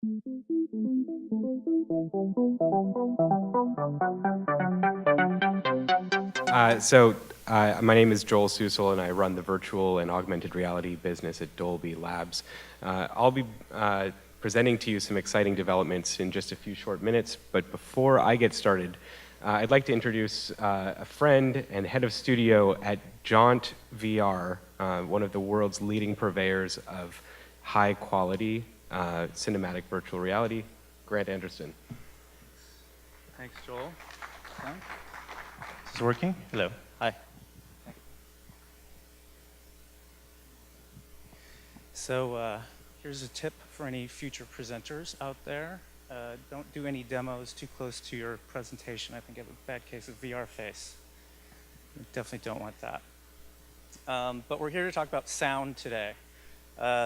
My name is Joel Susel, and I run the virtual and augmented reality business at Dolby Labs. I'll be presenting to you some exciting developments in just a few short minutes, but before I get started, I'd like to introduce a friend and head of studio at Jaunt VR, one of the world's leading purveyors of high-quality cinematic virtual reality, Grant Anderson. Thanks, Joel. Is this working? Hello. Hi. So here's a tip for any future presenters out there. Don't do any demos too close to your presentation. I think you have a bad case of VR face. You definitely don't want that. But we're here to talk about sound today.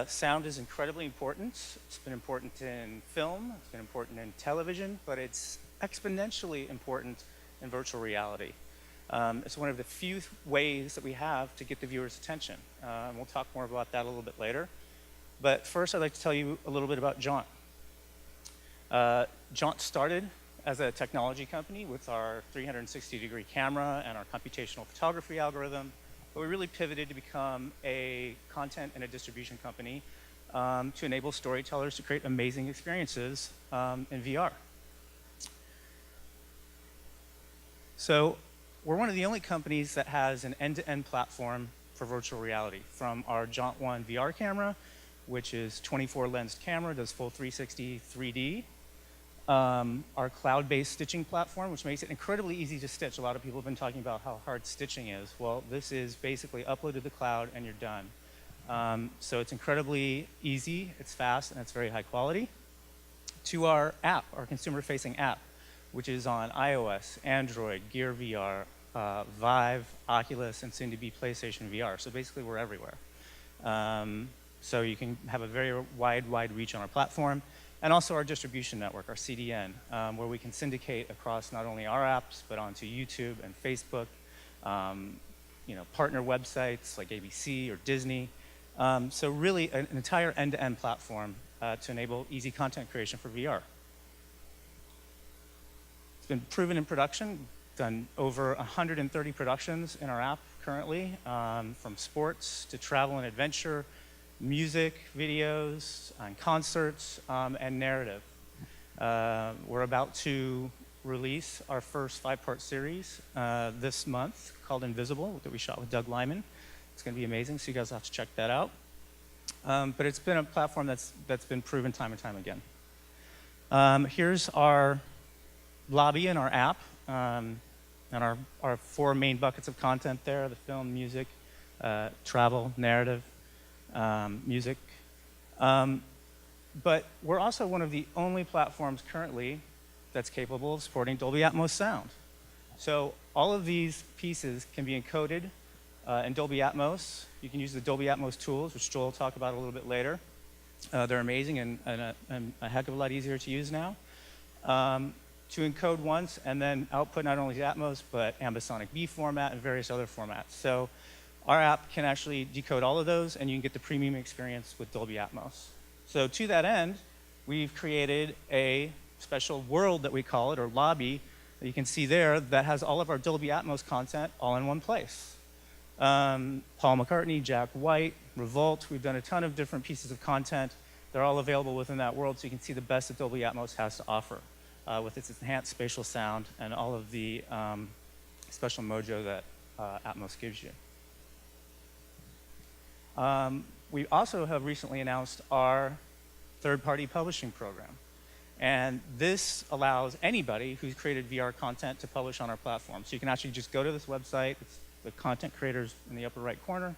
Sound is incredibly important. It's been important in film, it's been important in television, but it's exponentially important in virtual reality. It's one of the few ways that we have to get the viewer's attention. And we'll talk more about that a little bit later. But first, I'd like to tell you a little bit about Jaunt. Jaunt started as a technology company with our 360-degree camera and our computational photography algorithm, but we really pivoted to become a content and a distribution company to enable storytellers to create amazing experiences in VR. So we're one of the only companies that has an end-to-end platform for virtual reality, from our Jaunt 1 VR camera, which is 24-lensed camera, does full 360 3D. Our cloud-based stitching platform, which makes it incredibly easy to stitch. A lot of people have been talking about how hard stitching is. Well, this is basically upload to the cloud and you're done. So it's incredibly easy, it's fast, and it's very high quality. To our app, our consumer-facing app, which is on iOS, Android, Gear VR, Vive, Oculus, and soon to be PlayStation VR. So basically, we're everywhere. So you can have a very wide reach on our platform. And also our distribution network, our CDN, where we can syndicate across not only our apps, but onto YouTube and Facebook, partner websites like ABC or Disney. So really an entire end-to-end platform to enable easy content creation for VR. It's been proven in production, done over 130 productions in our app currently, from sports to travel and adventure, music, videos, and concerts, and narrative. We're about to release our first 5-part series this month called Invisible that we shot with Doug Lyman. It's going to be amazing, so you guys will have to check that out. But it's been a platform that's been proven time and time again. Here's our lobby and our app, and our 4 main buckets of content there: the film, music, travel, narrative, music. But we're also one of the only platforms currently that's capable of supporting Dolby Atmos sound. So all of these pieces can be encoded in Dolby Atmos. You can use the Dolby Atmos tools, which Joel will talk about a little bit later. They're amazing and a heck of a lot easier to use now. To encode once and then output not only Atmos, but ambisonic B format and various other formats. So our app can actually decode all of those, and you can get the premium experience with Dolby Atmos. So to that end, we've created a special world that we call it, or lobby, that you can see there, that has all of our Dolby Atmos content all in one place. Paul McCartney, Jack White, Revolt, we've done a ton of different pieces of content. They're all available within that world, so you can see the best that Dolby Atmos has to offer with its enhanced spatial sound and all of the special mojo that Atmos gives you. We also have recently announced our third-party publishing program. And this allows anybody who's created VR content to publish on our platform. So you can actually just go to this website, it's the content creators in the upper right corner,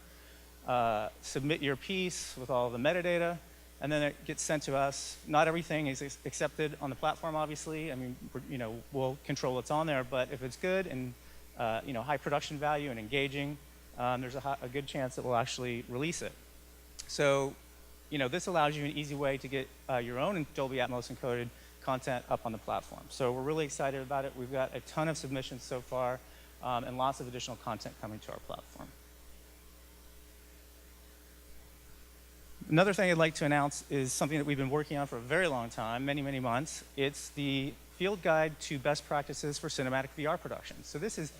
submit your piece with all the metadata, and then it gets sent to us. Not everything is accepted on the platform, obviously. I mean, we'll control what's on there, but if it's good and high production value and engaging, there's a good chance that we'll actually release it. So, this allows you an easy way to get your own Dolby Atmos encoded content up on the platform. So we're really excited about it. We've got a ton of submissions so far, and lots of additional content coming to our platform. Another thing I'd like to announce is something that we've been working on for a very long time, many, many months. It's the Field Guide to Best Practices for Cinematic VR Production. So this is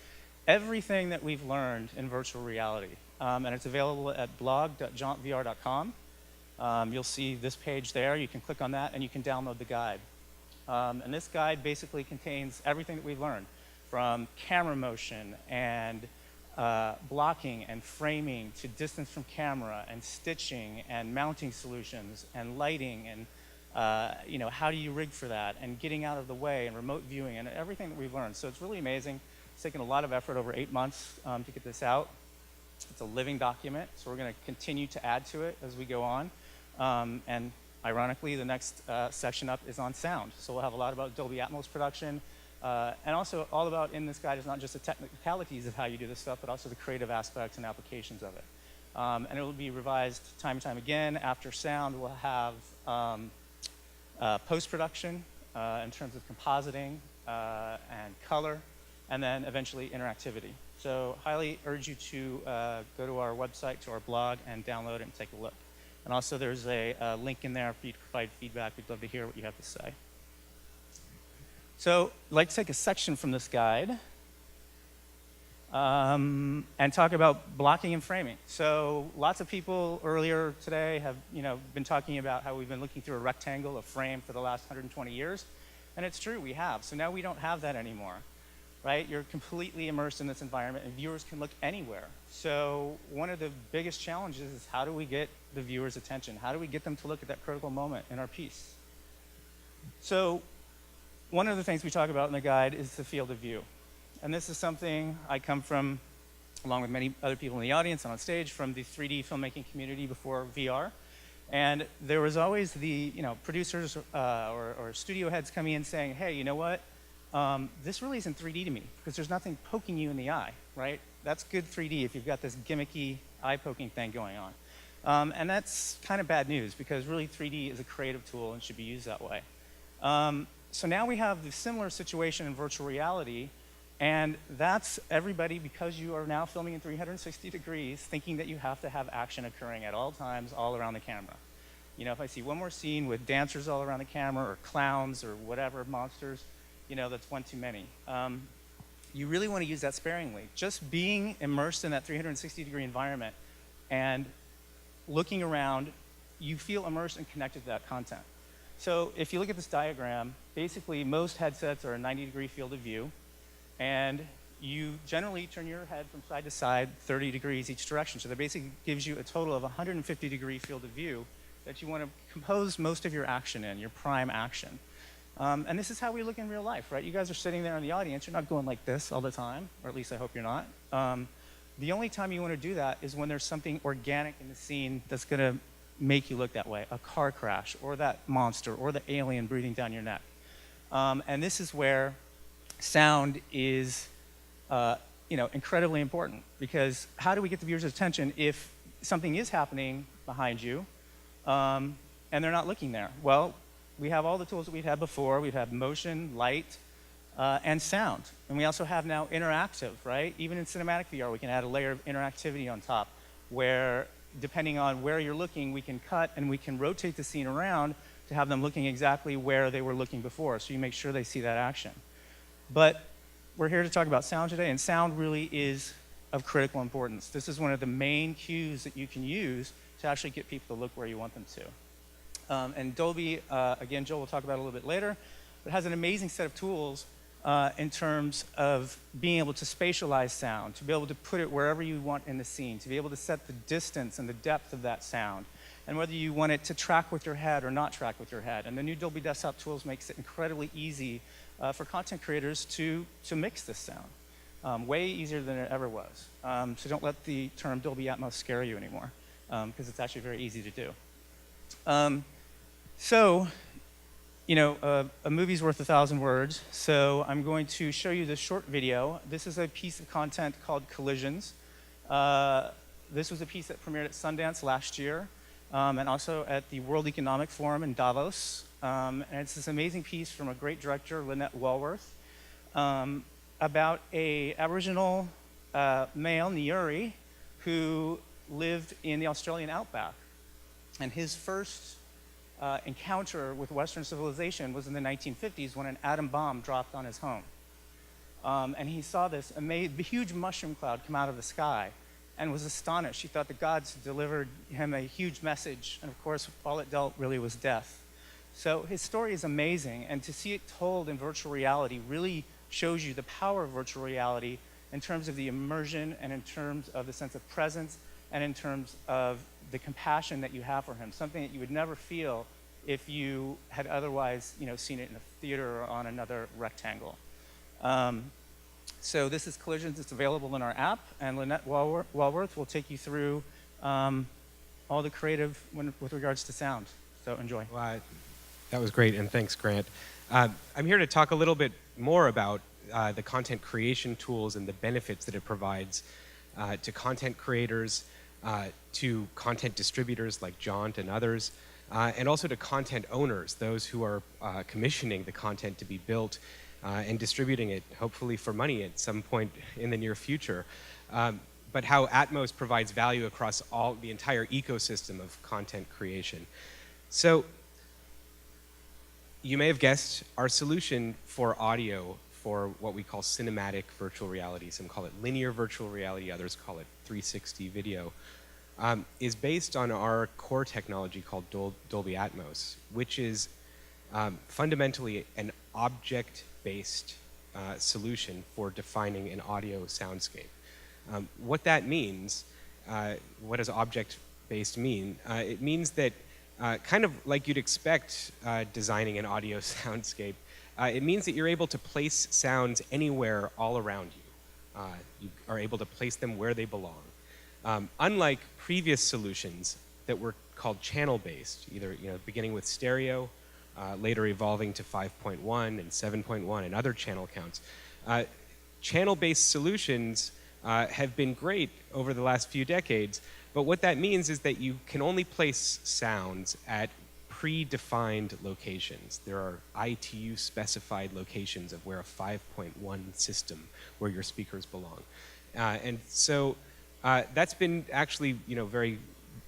everything that we've learned in virtual reality. And it's available at blog.jauntvr.com. You'll see this page there. You can click on that, and you can download the guide. And this guide basically contains everything that we've learned, from camera motion and blocking and framing to distance from camera and stitching and mounting solutions and lighting and how do you rig for that and getting out of the way and remote viewing and everything that we've learned. So it's really amazing. It's taken a lot of effort over 8 months to get this out. It's a living document, so we're going to continue to add to it as we go on. And ironically, the next section up is on sound. So we'll have a lot about Dolby Atmos production. And also all about in this guide is not just the technicalities of how you do this stuff, but also the creative aspects and applications of it. And it will be revised time and time again. After sound, we'll have post-production in terms of compositing and color, and then eventually interactivity. So highly urge you to go to our website, to our blog, and download it and take a look. And also there's a link in there for you to provide feedback. We'd love to hear what you have to say. So I'd like to take a section from this guide and talk about blocking and framing. So lots of people earlier today have been talking about how we've been looking through a rectangle, a frame, for the last 120 years. And it's true, we have. So now we don't have that anymore, right? You're completely immersed in this environment, and viewers can look anywhere. So one of the biggest challenges is, how do we get the viewer's attention? How do we get them to look at that critical moment in our piece? So one of the things we talk about in the guide is the field of view. And this is something I come from, along with many other people in the audience and on stage, from the 3D filmmaking community before VR. And there was always the producers or studio heads coming in saying, hey, you know what? This really isn't 3D to me, because there's nothing poking you in the eye, right? That's good 3D if you've got this gimmicky eye-poking thing going on. And that's kind of bad news, because really 3D is a creative tool and should be used that way. So now we have the similar situation in virtual reality, and that's everybody, because you are now filming in 360 degrees, thinking that you have to have action occurring at all times, all around the camera. If I see one more scene with dancers all around the camera, or clowns, or whatever, monsters, that's one too many. You really want to use that sparingly. Just being immersed in that 360-degree environment and looking around, you feel immersed and connected to that content. So if you look at this diagram, basically most headsets are a 90-degree field of view, and you generally turn your head from side to side 30 degrees each direction. So that basically gives you a total of 150-degree field of view that you want to compose most of your action in, your prime action. And this is how we look in real life, right? You guys are sitting there in the audience. You're not going like this all the time, or at least I hope you're not. The only time you want to do that is when there's something organic in the scene that's going to make you look that way, a car crash, or that monster, or the alien breathing down your neck. And this is where sound is incredibly important, because how do we get the viewer's attention if something is happening behind you and they're not looking there? Well, we have all the tools that we've had before. We've had motion, light, and sound. And we also have now interactive, right? Even in cinematic VR, we can add a layer of interactivity on top, where depending on where you're looking, we can cut and we can rotate the scene around to have them looking exactly where they were looking before, so you make sure they see that action. But we're here to talk about sound today, and sound really is of critical importance. This is one of the main cues that you can use to actually get people to look where you want them to. And Dolby, again, Joel will talk about it a little bit later, but has an amazing set of tools in terms of being able to spatialize sound, to be able to put it wherever you want in the scene, to be able to set the distance and the depth of that sound, and whether you want it to track with your head or not track with your head. And the new Dolby desktop tools makes it incredibly easy for content creators to mix this sound, way easier than it ever was. So don't let the term Dolby Atmos scare you anymore, because it's actually very easy to do. A movie's worth 1,000 words, so I'm going to show you this short video. This is a piece of content called Collisions. This was a piece that premiered at Sundance last year, and also at the World Economic Forum in Davos. And it's this amazing piece from a great director, Lynette Walworth, about an Aboriginal male, Nyuri, who lived in the Australian outback. And his first encounter with Western civilization was in the 1950s when an atom bomb dropped on his home. And he saw this huge mushroom cloud come out of the sky and was astonished. He thought the gods delivered him a huge message, and of course, all it dealt really was death. So his story is amazing, and to see it told in virtual reality really shows you the power of virtual reality in terms of the immersion and in terms of the sense of presence and in terms of the compassion that you have for him, something that you would never feel if you had otherwise, seen it in a theater or on another rectangle. So this is Collisions. It's available in our app, and Lynette Walworth will take you through all the creative with regards to sound. So enjoy. Well, that was great, and thanks, Grant. I'm here to talk a little bit more about the content creation tools and the benefits that it provides to content creators, to content distributors like Jaunt and others, and also to content owners, those who are commissioning the content to be built and distributing it, hopefully for money at some point in the near future. But how Atmos provides value across the entire ecosystem of content creation. So you may have guessed our solution for audio for what we call cinematic virtual reality, some call it linear virtual reality, others call it 360 video, is based on our core technology called Dolby Atmos, which is fundamentally an object-based solution for defining an audio soundscape. What that means, what does object-based mean? It means that kind of like you'd expect designing an audio soundscape, it means that you're able to place sounds anywhere all around you. You are able to place them where they belong. Unlike previous solutions that were called channel-based, either beginning with stereo, later evolving to 5.1 and 7.1 and other channel counts, channel-based solutions have been great over the last few decades, but what that means is that you can only place sounds at predefined locations. There are ITU-specified locations of where a 5.1 system, where your speakers belong. And so that's been actually very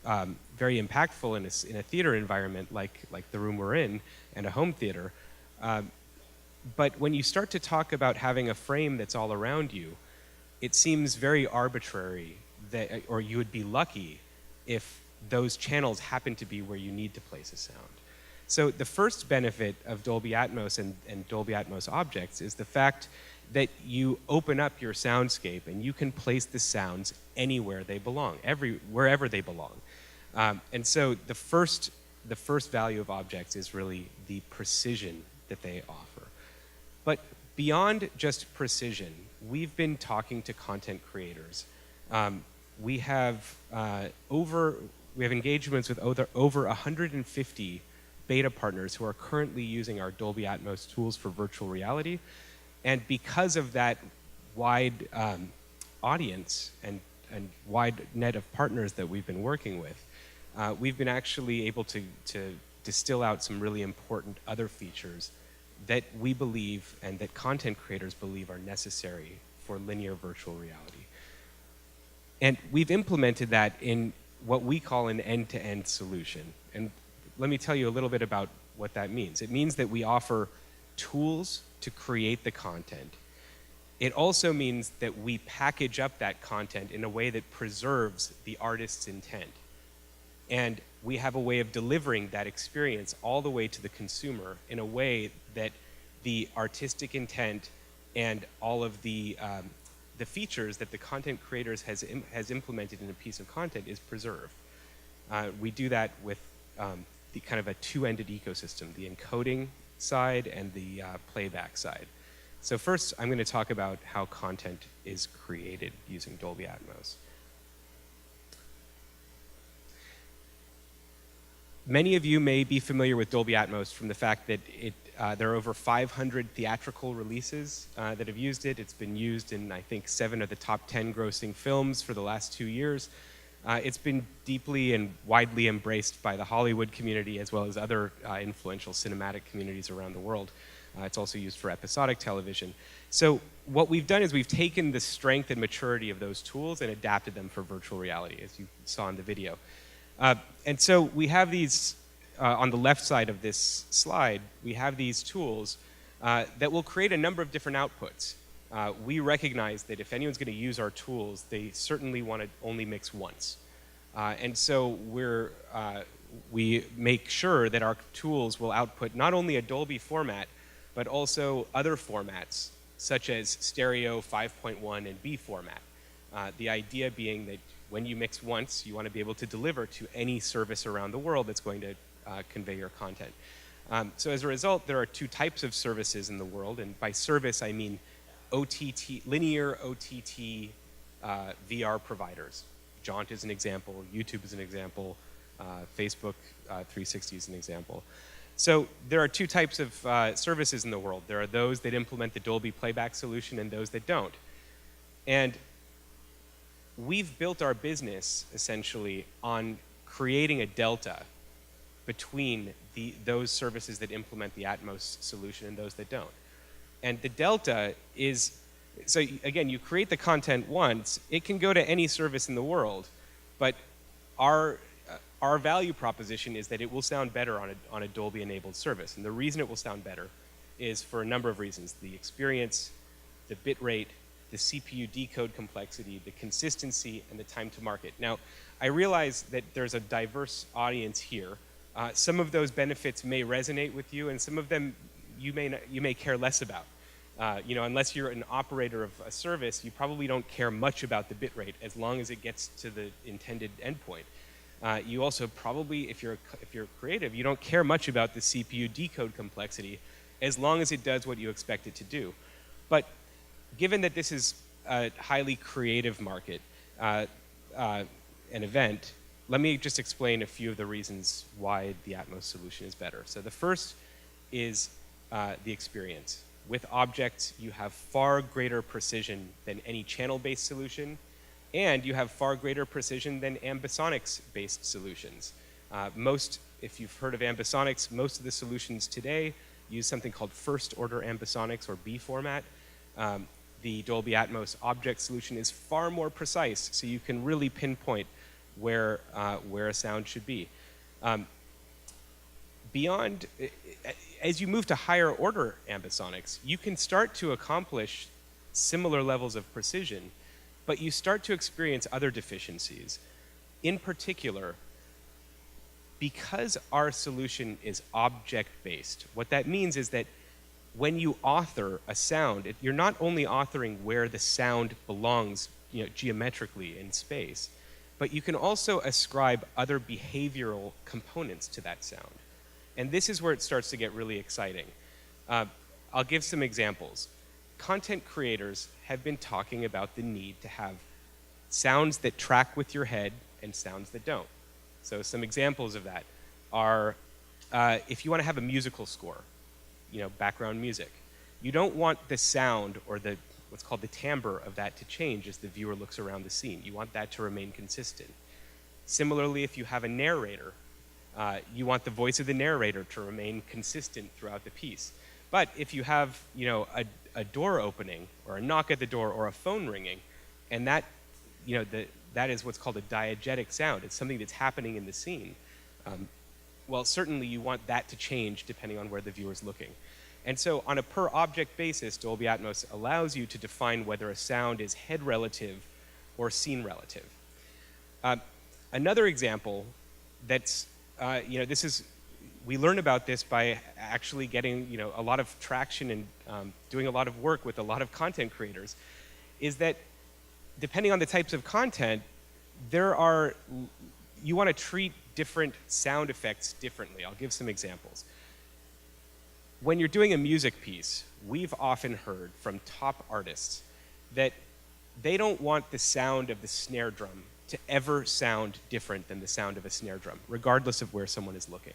impactful in a theater environment like the room we're in and a home theater. But when you start to talk about having a frame that's all around you, it seems very arbitrary or you would be lucky if those channels happen to be where you need to place a sound. So the first benefit of Dolby Atmos and Dolby Atmos objects is the fact that you open up your soundscape and you can place the sounds anywhere they belong, wherever they belong. And so the first value of objects is really the precision that they offer. But beyond just precision, we've been talking to content creators. We have engagements with over 150 beta partners who are currently using our Dolby Atmos tools for virtual reality. And because of that wide audience and wide net of partners that we've been working with, we've been actually able to distill out some really important other features that we believe and that content creators believe are necessary for linear virtual reality. And we've implemented that in what we call an end-to-end solution. And let me tell you a little bit about what that means. It means that we offer tools to create the content. It also means that we package up that content in a way that preserves the artist's intent. And we have a way of delivering that experience all the way to the consumer in a way that the artistic intent and all of the features that the content creators has implemented in a piece of content is preserved. We do that with the kind of a two-ended ecosystem, the encoding side and the playback side. So first, I'm going to talk about how content is created using Dolby Atmos. Many of you may be familiar with Dolby Atmos from the fact that there are over 500 theatrical releases that have used it. It's been used in, I think, 7 of the top 10 grossing films for the last 2 years. It's been deeply and widely embraced by the Hollywood community as well as other influential cinematic communities around the world. It's also used for episodic television. So what we've done is we've taken the strength and maturity of those tools and adapted them for virtual reality, as you saw in the video. And so we have these, on the left side of this slide, we have these tools that will create a number of different outputs. We recognize that if anyone's going to use our tools, they certainly want to only mix once. And so we make sure that our tools will output not only a Dolby format, but also other formats, such as stereo, 5.1, and B format. The idea being that when you mix once, you want to be able to deliver to any service around the world that's going to convey your content. So as a result, there are two types of services in the world, and by service I mean OTT, linear OTT VR providers. Jaunt is an example, YouTube is an example, Facebook 360 is an example. So there are two types of services in the world. There are those that implement the Dolby playback solution and those that don't. And we've built our business essentially on creating a delta between those services that implement the Atmos solution and those that don't. And the delta is, so again, you create the content once, it can go to any service in the world, but our value proposition is that it will sound better on a Dolby-enabled service. And the reason it will sound better is for a number of reasons. The experience, the bit rate, the CPU decode complexity, the consistency, and the time to market. Now, I realize that there's a diverse audience here. Some of those benefits may resonate with you, and some of them you may care less about. Unless you're an operator of a service, you probably don't care much about the bit rate as long as it gets to the intended endpoint. You also probably, if you're creative, you don't care much about the CPU decode complexity as long as it does what you expect it to do. But given that this is a highly creative market, an event, let me just explain a few of the reasons why the Atmos solution is better. So the first is the experience. With objects, you have far greater precision than any channel-based solution, and you have far greater precision than ambisonics-based solutions. If you've heard of ambisonics, most of the solutions today use something called first-order ambisonics, or B format. The Dolby Atmos object solution is far more precise, so you can really pinpoint where a sound should be. As you move to higher order ambisonics, you can start to accomplish similar levels of precision, but you start to experience other deficiencies. In particular, because our solution is object-based, what that means is that when you author a sound, you're not only authoring where the sound belongs, geometrically in space, but you can also ascribe other behavioral components to that sound. And this is where it starts to get really exciting. I'll give some examples. Content creators have been talking about the need to have sounds that track with your head and sounds that don't. So some examples of that are if you want to have a musical score, background music, you don't want the sound or what's called the timbre of that to change as the viewer looks around the scene. You want that to remain consistent. Similarly, if you have a narrator, you want the voice of the narrator to remain consistent throughout the piece. But if you have, a door opening, or a knock at the door, or a phone ringing, and that is what's called a diegetic sound. It's something that's happening in the scene. Well, certainly you want that to change depending on where the viewer's looking. And so on a per object basis, Dolby Atmos allows you to define whether a sound is head relative or scene relative. Another example that's we learn about this by actually getting a lot of traction and doing a lot of work with a lot of content creators, is that depending on the types of content, you want to treat different sound effects differently. I'll give some examples. When you're doing a music piece, we've often heard from top artists that they don't want the sound of the snare drum to ever sound different than the sound of a snare drum, regardless of where someone is looking.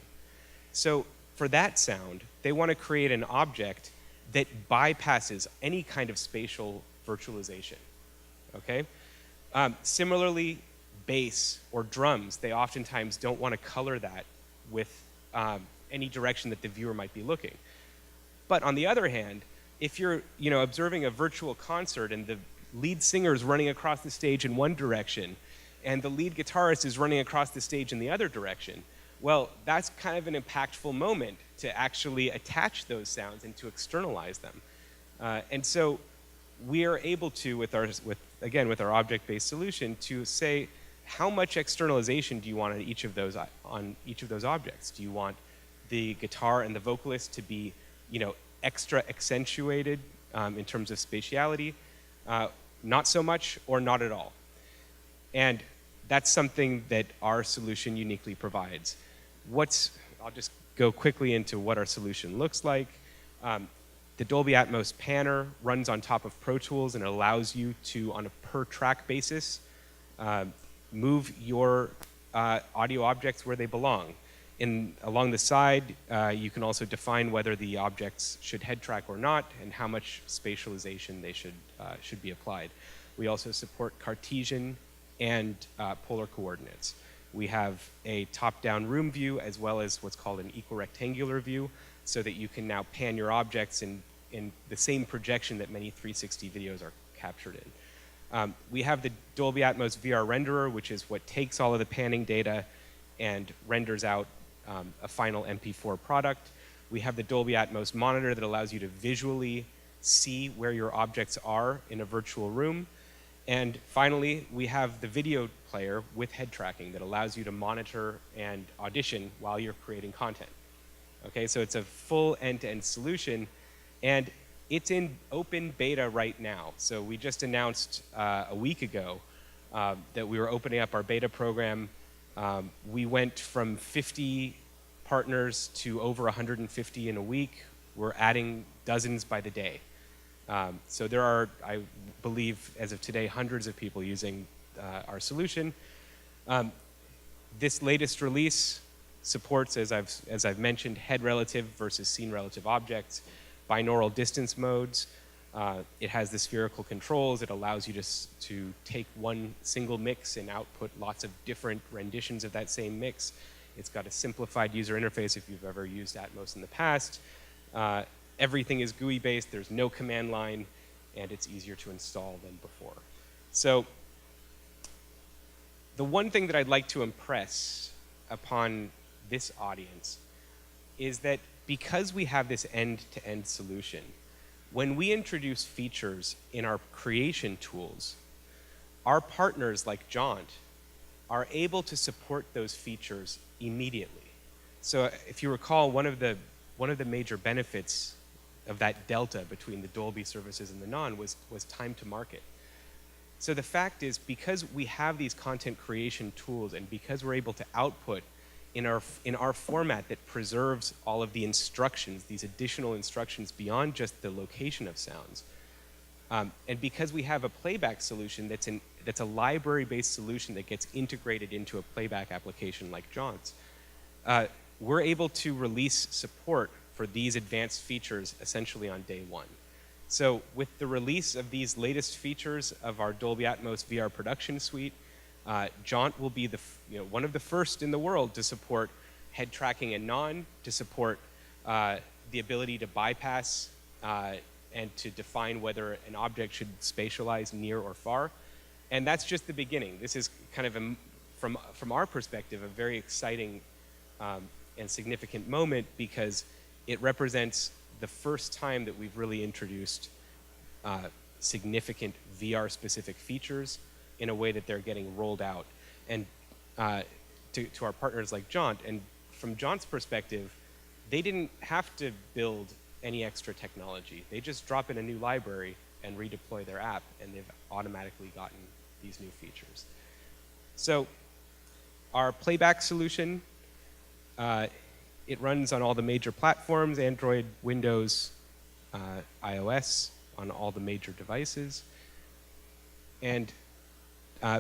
So for that sound, they want to create an object that bypasses any kind of spatial virtualization, okay? Similarly, bass or drums, they oftentimes don't want to color that with any direction that the viewer might be looking. But on the other hand, if you're observing a virtual concert and the lead singer is running across the stage in one direction, and the lead guitarist is running across the stage in the other direction. Well, that's kind of an impactful moment to actually attach those sounds and to externalize them. And so we are able to, with our object-based solution, to say, how much externalization do you want on each of those objects? Do you want the guitar and the vocalist to be, extra accentuated in terms of spatiality, not so much, or not at all? And that's something that our solution uniquely provides. I'll just go quickly into what our solution looks like. The Dolby Atmos panner runs on top of Pro Tools and allows you to, on a per track basis, move your audio objects where they belong. Along the side, you can also define whether the objects should head track or not, and how much spatialization they should be applied. We also support Cartesian and polar coordinates. We have a top-down room view as well as what's called an equirectangular view, so that you can now pan your objects in the same projection that many 360 videos are captured in. We have the Dolby Atmos VR renderer, which is what takes all of the panning data and renders out a final MP4 product. We have the Dolby Atmos monitor that allows you to visually see where your objects are in a virtual room. And finally, we have the video player with head tracking that allows you to monitor and audition while you're creating content. Okay, so it's a full end-to-end solution, and it's in open beta right now. So we just announced a week ago that we were opening up our beta program. We went from 50 partners to over 150 in a week. We're adding dozens by the day. So there are, I believe, as of today, hundreds of people using our solution. This latest release supports, as I've mentioned, head relative versus scene relative objects, binaural distance modes. It has the spherical controls. It allows you to take one single mix and output lots of different renditions of that same mix. It's got a simplified user interface if you've ever used Atmos in the past. Everything is GUI based, there's no command line, and it's easier to install than before. So the one thing that I'd like to impress upon this audience is that because we have this end-to-end solution, when we introduce features in our creation tools, our partners like Jaunt are able to support those features immediately. So if you recall, one of the major benefits of that delta between the Dolby services and the non was time to market. So the fact is, because we have these content creation tools and because we're able to output in our format that preserves all of the instructions, these additional instructions beyond just the location of sounds, and because we have a playback solution that's a library-based solution that gets integrated into a playback application like Jaunt's, we're able to release support for these advanced features essentially on day one. So with the release of these latest features of our Dolby Atmos VR production suite, Jaunt will be one of the first in the world to support head tracking and non, to support the ability to bypass and to define whether an object should spatialize near or far. And that's just the beginning. This is kind of, from our perspective, a very exciting and significant moment because it represents the first time that we've really introduced significant VR-specific features in a way that they're getting rolled out and to our partners like Jaunt. And from Jaunt's perspective, they didn't have to build any extra technology. They just drop in a new library and redeploy their app, and they've automatically gotten these new features. So our playback solution, it runs on all the major platforms, Android, Windows, iOS, on all the major devices. And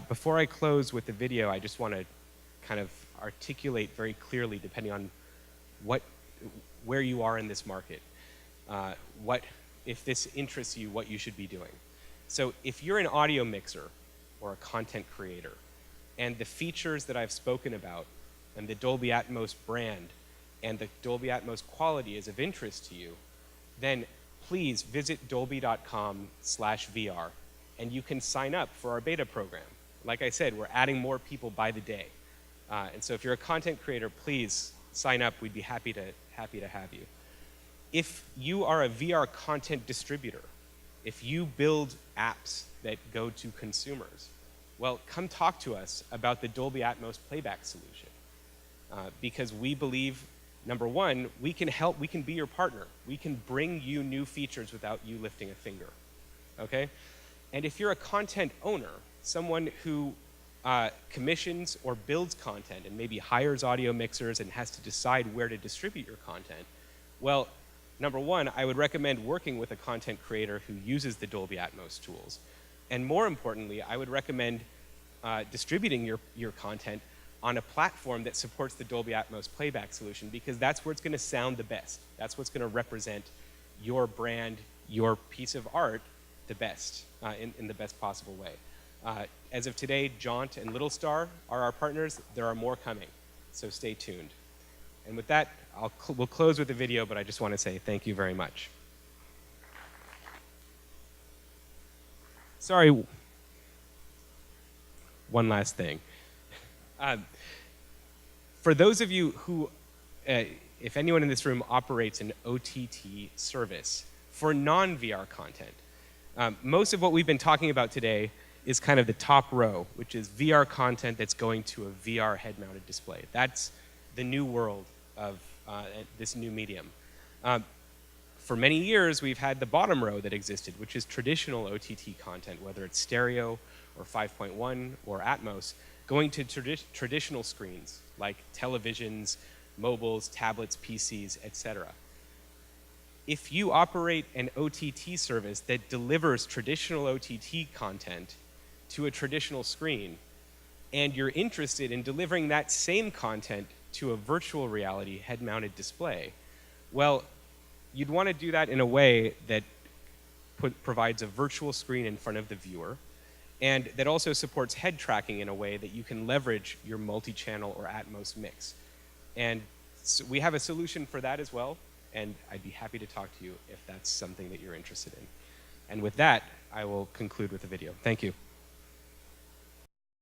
before I close with the video, I just want to kind of articulate very clearly, depending on where you are in this market, if this interests you, what you should be doing. So if you're an audio mixer or a content creator, and the features that I've spoken about, and the Dolby Atmos brand, and the Dolby Atmos quality is of interest to you, then please visit dolby.com/VR, and you can sign up for our beta program. like I said, we're adding more people by the day. And so if you're a content creator, please sign up. We'd be happy to have you. If you are a VR content distributor, if you build apps that go to consumers, well, come talk to us about the Dolby Atmos playback solution. Because we believe, number one, we can be your partner. We can bring you new features without you lifting a finger, okay? And if you're a content owner, someone who commissions or builds content and maybe hires audio mixers and has to decide where to distribute your content, well, number one, I would recommend working with a content creator who uses the Dolby Atmos tools. And more importantly, I would recommend distributing your content on a platform that supports the Dolby Atmos playback solution, because that's where it's going to sound the best. That's what's going to represent your brand, your piece of art, the best, in the best possible way. As of today, Jaunt and Little Star are our partners. There are more coming, so stay tuned. And with that, we'll close with the video, but I just want to say thank you very much. Sorry, one last thing. For those of you who, if anyone in this room operates an OTT service for non-VR content, most of what we've been talking about today is kind of the top row, which is VR content that's going to a VR head-mounted display. That's the new world of this new medium. For many years, we've had the bottom row that existed, which is traditional OTT content, whether it's stereo or 5.1 or Atmos, going to traditional screens like televisions, mobiles, tablets, PCs, etc. If you operate an OTT service that delivers traditional OTT content to a traditional screen, and you're interested in delivering that same content to a virtual reality head-mounted display, well, you'd want to do that in a way that provides a virtual screen in front of the viewer, and that also supports head tracking in a way that you can leverage your multi-channel or Atmos mix. And so we have a solution for that as well, and I'd be happy to talk to you if that's something that you're interested in. And with that, I will conclude with the video. Thank you.